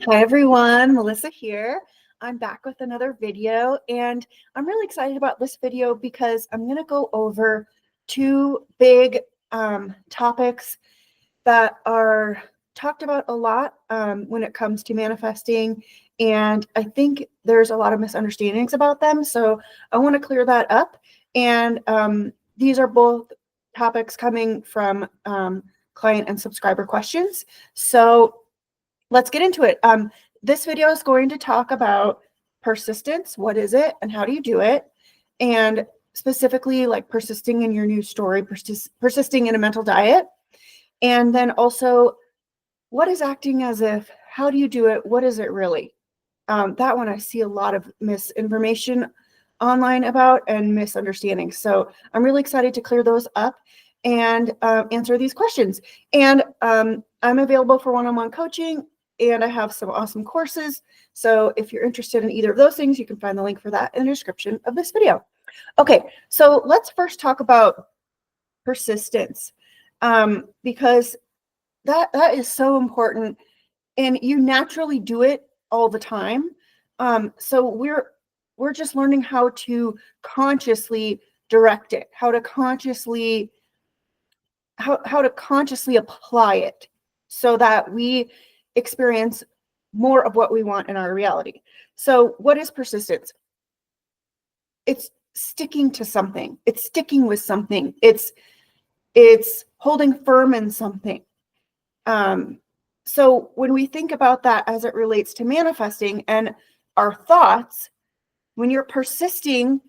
Hi everyone, Melissa here. I'm back with another video and I'm really excited about this video because I'm going to go over two big topics that are talked about a lot when it comes to manifesting, and I think there's a lot of misunderstandings about them, so I want to clear that up. And these are both topics coming from client and subscriber questions, so let's get into it. This video is going to talk about persistence. What is it and how do you do it? And specifically like persisting in your new story, persisting in a mental diet. And then also, what is acting as if? How do you do it? What is it really? That one I see a lot of misinformation online about and misunderstandings. So I'm really excited to clear those up and answer these questions. And I'm available for one-on-one coaching, and I have some awesome courses. So if you're interested in either of those things, you can find the link for that in the description of this video. Okay, so let's first talk about persistence, because that is so important, and you naturally do it all the time. So we're just learning how to consciously direct it, how to consciously apply it so that we experience more of what we want in our reality. So what is persistence? It's sticking to something. It's sticking with something. It's holding firm in something. So when we think about that as it relates to manifesting and our thoughts, when you're persisting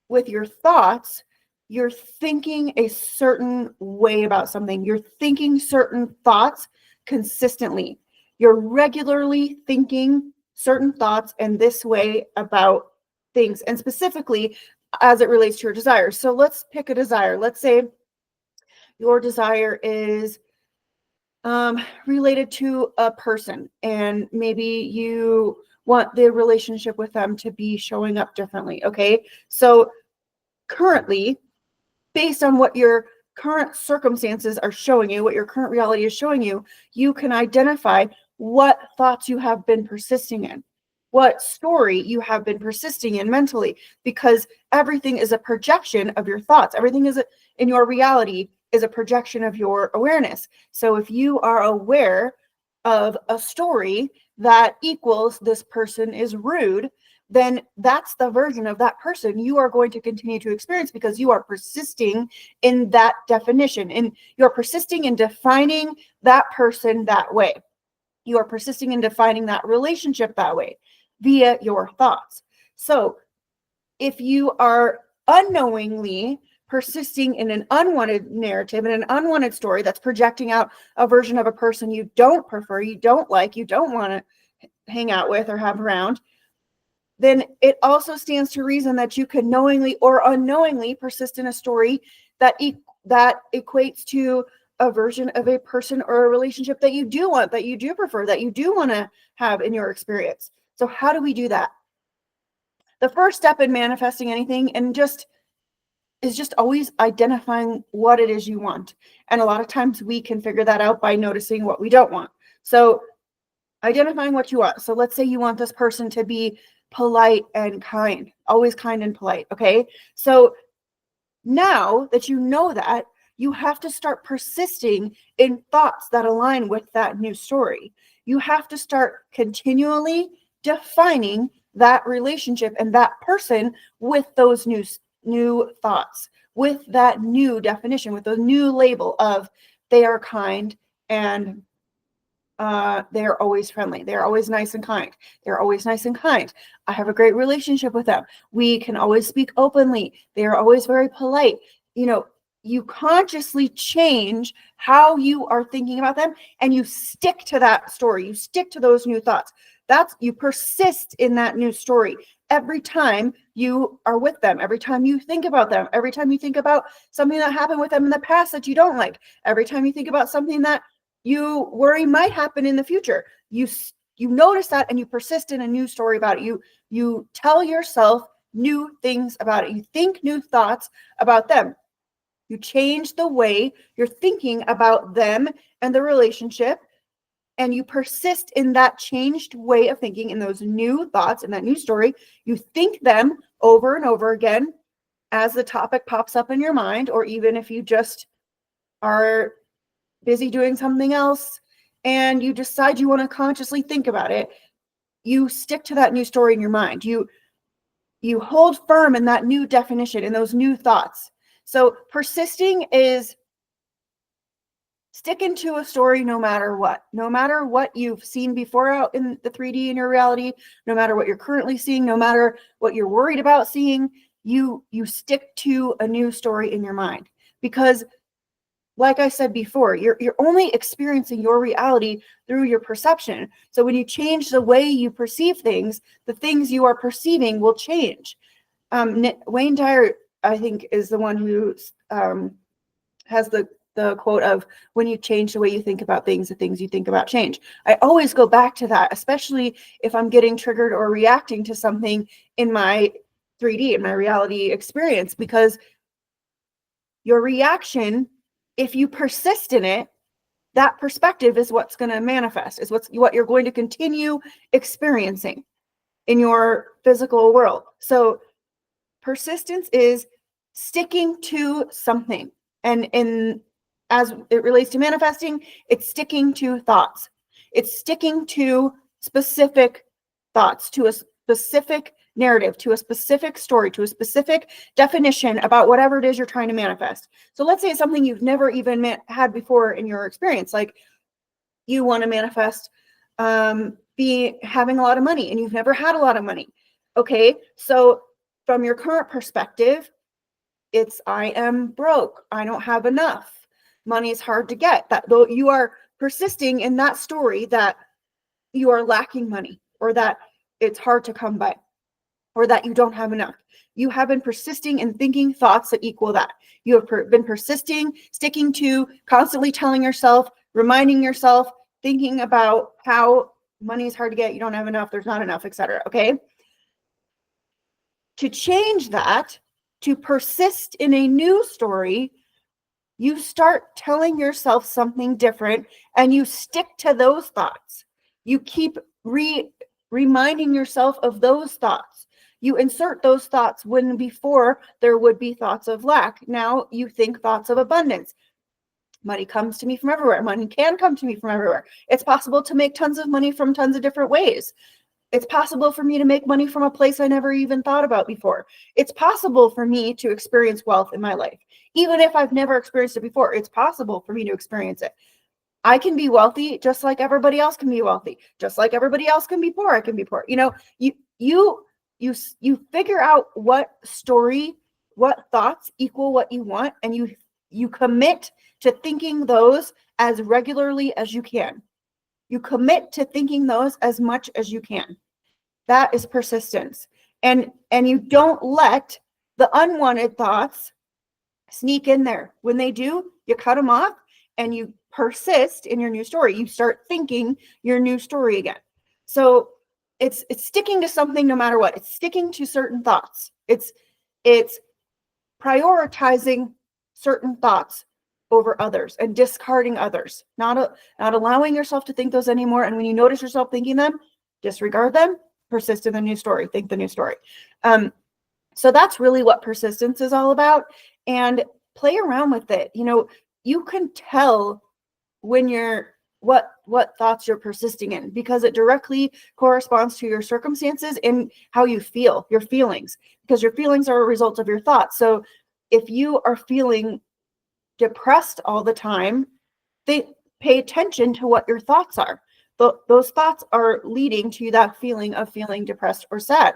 with your thoughts, you're thinking a certain way about something. You're thinking certain thoughts consistently. You're regularly thinking certain thoughts in this way about things, and specifically as it relates to your desires. So let's pick a desire. Let's say your desire is related to a person, and maybe you want the relationship with them to be showing up differently. Okay, so currently, based on what your current circumstances are showing you, what your current reality is showing you, you can identify what thoughts you have been persisting in, what story you have been persisting in mentally, because everything is a projection of your thoughts. Everything is in your reality is a projection of your awareness. So if you are aware of a story that equals this person is rude, then that's the version of that person you are going to continue to experience, because you are persisting in that definition, and you're persisting in defining that person that way. You are persisting in defining that relationship that way via your thoughts. So if you are unknowingly persisting in an unwanted narrative, in an unwanted story that's projecting out a version of a person you don't prefer, you don't like, you don't want to hang out with or have around, then it also stands to reason that you could knowingly or unknowingly persist in a story that equates to a version of a person or a relationship that you do want, that you do prefer, that you do want to have in your experience. So how do we do that? The first step in manifesting anything is just always identifying what it is you want. And a lot of times we can figure that out by noticing what we don't want. So identifying what you want. So let's say you want this person to be polite and kind, always kind and polite. Okay. So now that you know that, you have to start persisting in thoughts that align with that new story. You have to start continually defining that relationship and that person with those new thoughts, with that new definition, with the new label of they are kind and they're always friendly. They're always nice and kind. They're always nice and kind. I have a great relationship with them. We can always speak openly. They're always very polite. You know, you consciously change how you are thinking about them, and you stick to that story. You stick to those new thoughts. You persist in that new story every time you are with them, every time you think about them, every time you think about something that happened with them in the past that you don't like, every time you think about something that you worry might happen in the future. You notice that, and you persist in a new story about it. You tell yourself new things about it. You think new thoughts about them. You change the way you're thinking about them and the relationship and you persist in that changed way of thinking, in those new thoughts, in that new story. You think them over and over again as the topic pops up in your mind, or even if you just are busy doing something else and you decide you want to consciously think about it, you stick to that new story in your mind. You hold firm in that new definition, in those new thoughts. So persisting is sticking to a story no matter what you've seen before out in the 3D in your reality, no matter what you're currently seeing, no matter what you're worried about seeing, you stick to a new story in your mind. Because like I said before, you're only experiencing your reality through your perception. So when you change the way you perceive things, the things you are perceiving will change. Wayne Dyer, I think, is the one who has the quote of, when you change the way you think about things, the things you think about change. I always go back to that, especially if I'm getting triggered or reacting to something in my 3D, in my reality experience, because your reaction, if you persist in it, that perspective is what's going to manifest, is what you're going to continue experiencing in your physical world. So persistence is sticking to something. And as it relates to manifesting, it's sticking to thoughts. It's sticking to specific thoughts, to a specific narrative, to a specific story, to a specific definition about whatever it is you're trying to manifest. So let's say it's something you've never even had before in your experience. Like you want to manifest having a lot of money, and you've never had a lot of money. Okay, so from your current perspective, it's, I am broke, I don't have enough, money is hard to get. That though you are persisting in that story that you are lacking money, or that it's hard to come by, or that you don't have enough. You have been persisting in thinking thoughts that equal that. You have been persisting, sticking to, constantly telling yourself, reminding yourself, thinking about how money is hard to get, you don't have enough, there's not enough, etc. Okay? To change that, to persist in a new story, you start telling yourself something different, and you stick to those thoughts. You keep reminding yourself of those thoughts. You insert those thoughts when before there would be thoughts of lack. Now you think thoughts of abundance. Money comes to me from everywhere. Money can come to me from everywhere. It's possible to make tons of money from tons of different ways. It's possible for me to make money from a place I never even thought about before. It's possible for me to experience wealth in my life. Even if I've never experienced it before, it's possible for me to experience it. I can be wealthy just like everybody else can be wealthy. Just like everybody else can be poor, I can be poor. You know, you figure out what story, what thoughts equal what you want, and you commit to thinking those as regularly as you can. You commit to thinking those as much as you can. That is persistence. And you don't let the unwanted thoughts sneak in there. When they do, you cut them off and you persist in your new story. You start thinking your new story again. So it's sticking to something no matter what. It's sticking to certain thoughts. It's prioritizing certain thoughts over others and discarding others, not allowing yourself to think those anymore. And when you notice yourself thinking them, disregard them, persist in the new story, think the new story. So that's really what persistence is all about. And play around with it. You know, you can tell when what thoughts you're persisting in, because it directly corresponds to your circumstances and how you feel, your feelings, because your feelings are a result of your thoughts. So if you are feeling depressed all the time, they pay attention to what your thoughts are. Those thoughts are leading to that feeling of feeling depressed or sad.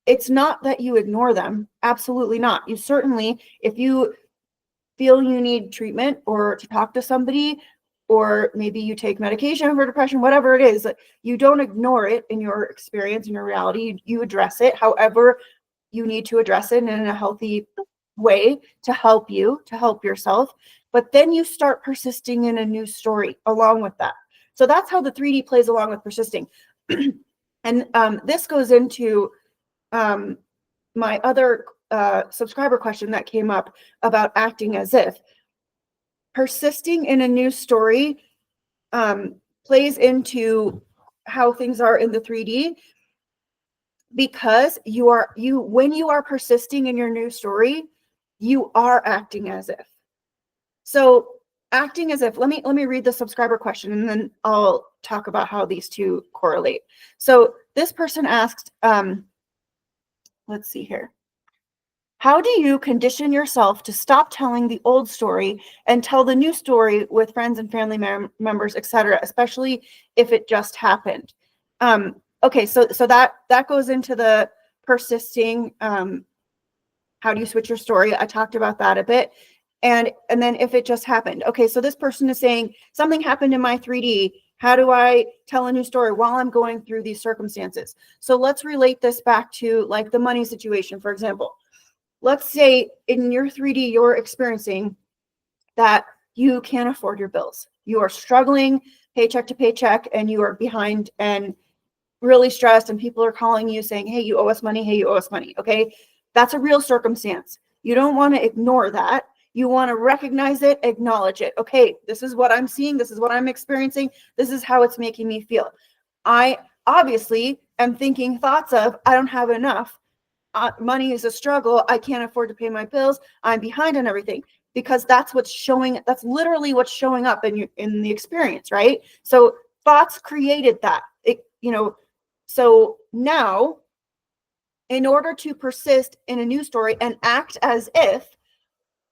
It's not that you ignore them. Absolutely not. You certainly, if you feel you need treatment or to talk to somebody, or maybe you take medication for depression, whatever it is, you don't ignore it in your experience, in your reality. You address it however you need to address it in a healthy way to help you, to help yourself. But then you start persisting in a new story along with that. So that's how the 3D plays along with persisting. And this goes into my other subscriber question that came up about acting as if. Persisting in a new story plays into how things are in the 3D, because when you are persisting in your new story, you are acting as if. So acting as if, let me read the subscriber question, and then I'll talk about how these two correlate. So this person asked, let's see here. How do you condition yourself to stop telling the old story and tell the new story with friends and family members, etc., especially if it just happened? Okay, so that goes into the persisting. How do you switch your story? I talked about that a bit. And then if it just happened. Okay, so this person is saying something happened in my 3D. How do I tell a new story while I'm going through these circumstances? So let's relate this back to like the money situation, for example. Let's say in your 3D, you're experiencing that you can't afford your bills. You are struggling paycheck to paycheck, and you are behind and really stressed, and people are calling you saying, hey, you owe us money. Hey, you owe us money. Okay, that's a real circumstance. You don't want to ignore that. You want to recognize it, acknowledge it. Okay, this is what I'm seeing. This is what I'm experiencing. This is how it's making me feel. I obviously am thinking thoughts of, I don't have enough. Money is a struggle. I can't afford to pay my bills. I'm behind on everything, because that's literally what's showing up in the experience, right? So thoughts created that. So now, in order to persist in a news story and act as if,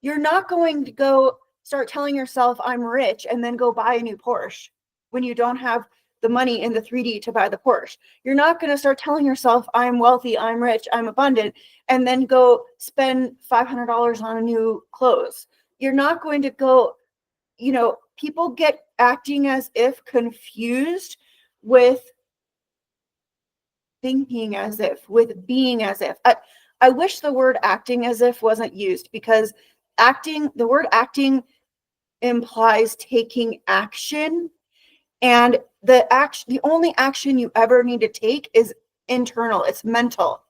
you're not going to go start telling yourself I'm rich and then go buy a new Porsche when you don't have the money in the 3D to buy the Porsche. You're not going to start telling yourself I'm wealthy, I'm rich, I'm abundant, and then go spend $500 on a new clothes. You're not going to go, people get acting as if confused with thinking as if, with being as if. I wish the word acting as if wasn't used, because the word acting implies taking action, and the only action you ever need to take is internal. It's mental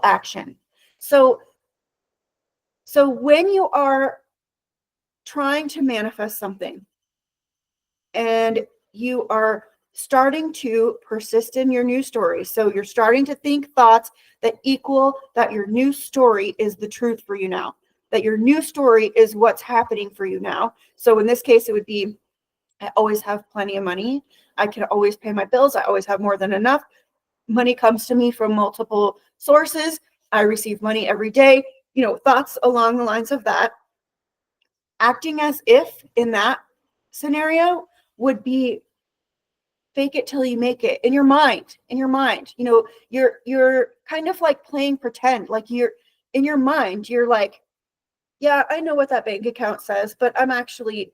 action. So when you are trying to manifest something and you are starting to persist in your new story, so you're starting to think thoughts that equal that your new story is the truth for you now, that your new story is what's happening for you now. So in this case, it would be, I always have plenty of money. I can always pay my bills. I always have more than enough. Money comes to me from multiple sources. I receive money every day. Thoughts along the lines of that. Acting as if in that scenario would be fake it till you make it in your mind. You're kind of like playing pretend, like you're in your mind. You're like, yeah, I know what that bank account says, but I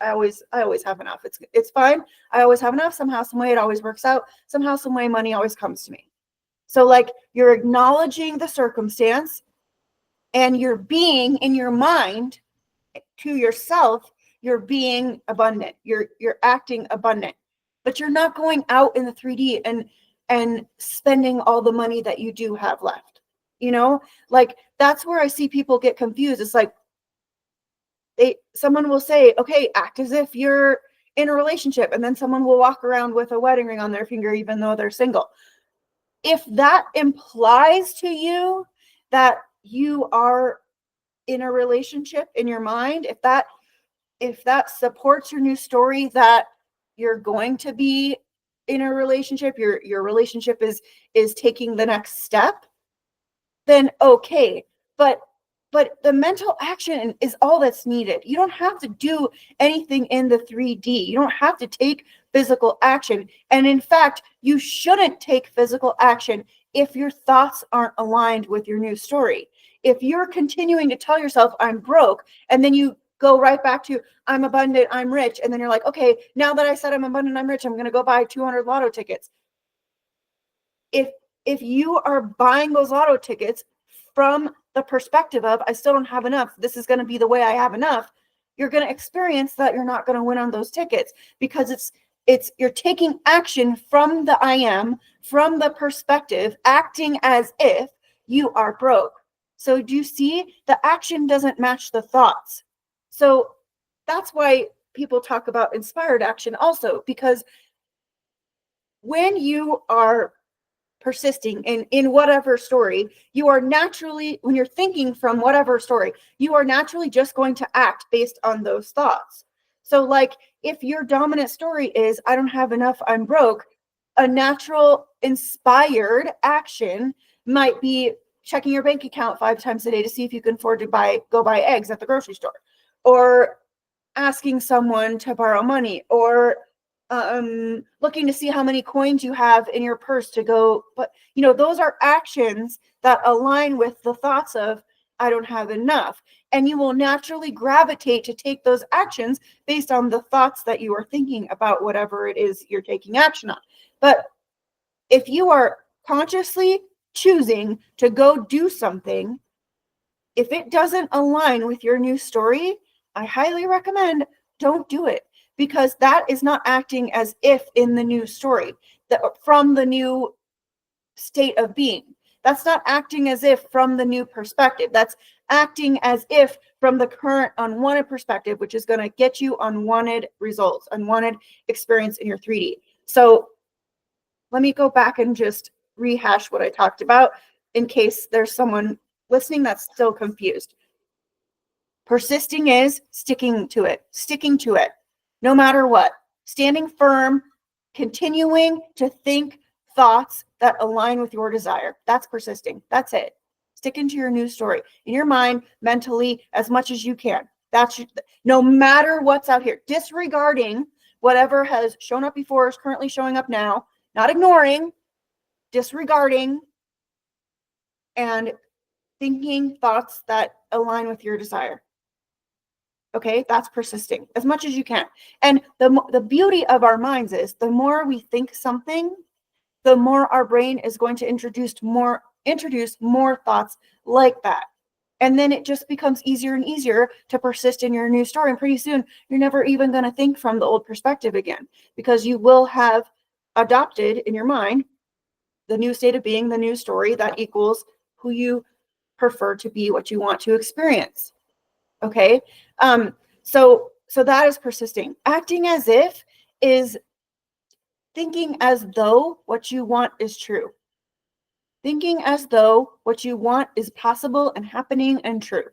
always have enough. It's fine. I always have enough. Somehow, some way it always works out. Somehow, some way money always comes to me. So like you're acknowledging the circumstance, and you're being in your mind to yourself, you're being abundant. You're acting abundant, but you're not going out in the 3D and spending all the money that you do have left. Like that's where I see people get confused. It's like, someone will say, okay, act as if you're in a relationship, and then someone will walk around with a wedding ring on their finger even though they're single. If that implies to you that you are in a relationship in your mind, if that supports your new story that you're going to be in a relationship, your relationship is taking the next step, then okay. But the mental action is all that's needed. You don't have to do anything in the 3D. You don't have to take physical action. And in fact, you shouldn't take physical action if your thoughts aren't aligned with your new story. If you're continuing to tell yourself, I'm broke, and then you go right back to, I'm abundant, I'm rich, and then you're like, okay, now that I said I'm abundant, I'm rich, I'm going to go buy 200 lotto tickets. If you are buying those lotto tickets from the perspective of, I still don't have enough, this is going to be the way I have enough, you're going to experience that you're not going to win on those tickets, because you're taking action from the I am, from the perspective, acting as if you are broke. So do you see? The action doesn't match the thoughts. So that's why people talk about inspired action also, because when you are persisting in whatever story, you are naturally, when you're thinking from whatever story, you are naturally just going to act based on those thoughts. So like if your dominant story is, I don't have enough, I'm broke, a natural inspired action might be checking your bank account 5 times a day to see if you can afford to go buy eggs at the grocery store, or asking someone to borrow money, or looking to see how many coins you have in your purse to go. But those are actions that align with the thoughts of, I don't have enough. And you will naturally gravitate to take those actions based on the thoughts that you are thinking about whatever it is you're taking action on. But if you are consciously choosing to go do something, if it doesn't align with your new story, I highly recommend don't do it, because that is not acting as if in the new story, from the new state of being. That's not acting as if from the new perspective. That's acting as if from the current unwanted perspective, which is going to get you unwanted results, unwanted experience in your 3D. So let me go back and just rehash what I talked about in case there's someone listening that's still confused. Persisting is sticking to it, no matter what, standing firm, continuing to think thoughts that align with your desire. That's persisting. That's it. Sticking to your new story in your mind, mentally, as much as you can. No matter what's out here, disregarding whatever has shown up before, is currently showing up now, not ignoring, disregarding, and thinking thoughts that align with your desire. Okay, that's persisting as much as you can. And the beauty of our minds is the more we think something, the more our brain is going to introduce more thoughts like that. And then it just becomes easier and easier to persist in your new story. And pretty soon, you're never even going to think from the old perspective again, because you will have adopted in your mind the new state of being, the new story that equals who you prefer to be, what you want to experience. Okay. So that is persisting. Acting as if is thinking as though what you want is true. Thinking as though what you want is possible and happening and true.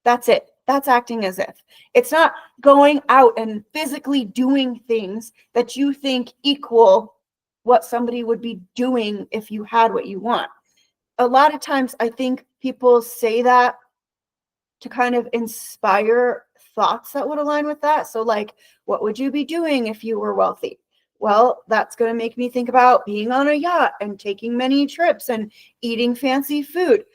That's it. That's acting as if. It's not going out and physically doing things that you think equal what somebody would be doing if you had what you want. A lot of times I think people say that to kind of inspire thoughts that would align with that. So like, what would you be doing if you were wealthy? Well, that's going to make me think about being on a yacht and taking many trips and eating fancy food.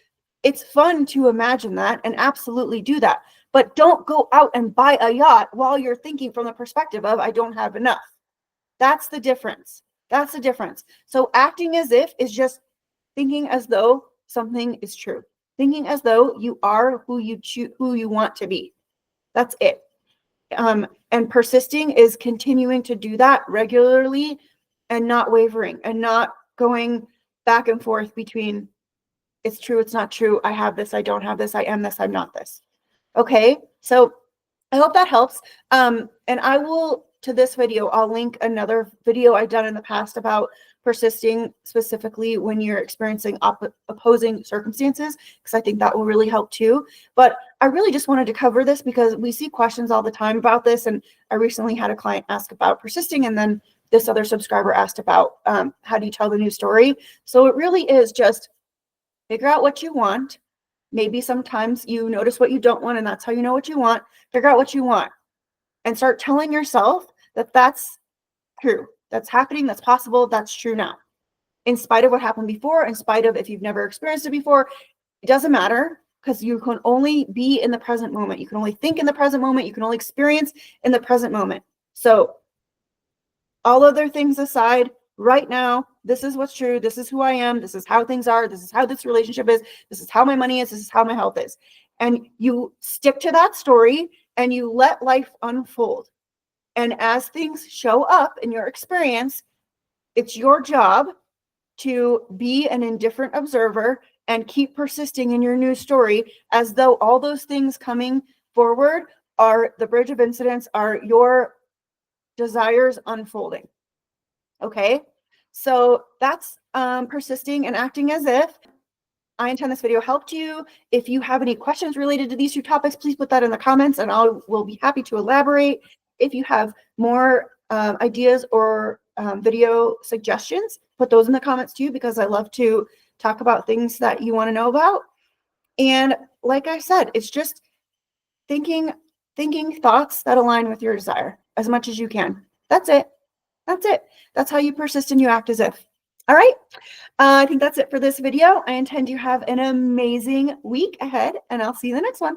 It's fun to imagine that and absolutely do that. But don't go out and buy a yacht while you're thinking from the perspective of, I don't have enough. That's the difference. That's the difference. So acting as if is just thinking as though something is true. Thinking as though you are who you want to be. That's it. And persisting is continuing to do that regularly and not wavering and not going back and forth between it's true, it's not true, I have this, I don't have this, I am this, I'm not this. Okay, so I hope that helps. And I will, to this video, I'll link another video I've done in the past about persisting specifically when you're experiencing opposing circumstances, because I think that will really help too. But I really just wanted to cover this because we see questions all the time about this. And I recently had a client ask about persisting, and then this other subscriber asked about how do you tell the new story? So it really is just figure out what you want. Maybe sometimes you notice what you don't want, and that's how you know what you want. Figure out what you want and start telling yourself that that's true. That's happening, that's possible, that's true now. In spite of what happened before, in spite of if you've never experienced it before, it doesn't matter, because you can only be in the present moment. You can only think in the present moment. You can only experience in the present moment. So all other things aside, right now, this is what's true. This is who I am. This is how things are. This is how this relationship is. This is how my money is. This is how my health is. And you stick to that story and you let life unfold. And as things show up in your experience, it's your job to be an indifferent observer and keep persisting in your new story as though all those things coming forward are the bridge of incidents, are your desires unfolding. Okay, so that's persisting and acting as if. I intend this video helped you. If you have any questions related to these two topics, please put that in the comments and I will be happy to elaborate. If you have more ideas or video suggestions, put those in the comments too, because I love to talk about things that you want to know about. And like I said, it's just thinking thoughts that align with your desire as much as you can. That's it. That's it. That's how you persist and you act as if. All right. I think that's it for this video. I intend you have an amazing week ahead, and I'll see you in the next one.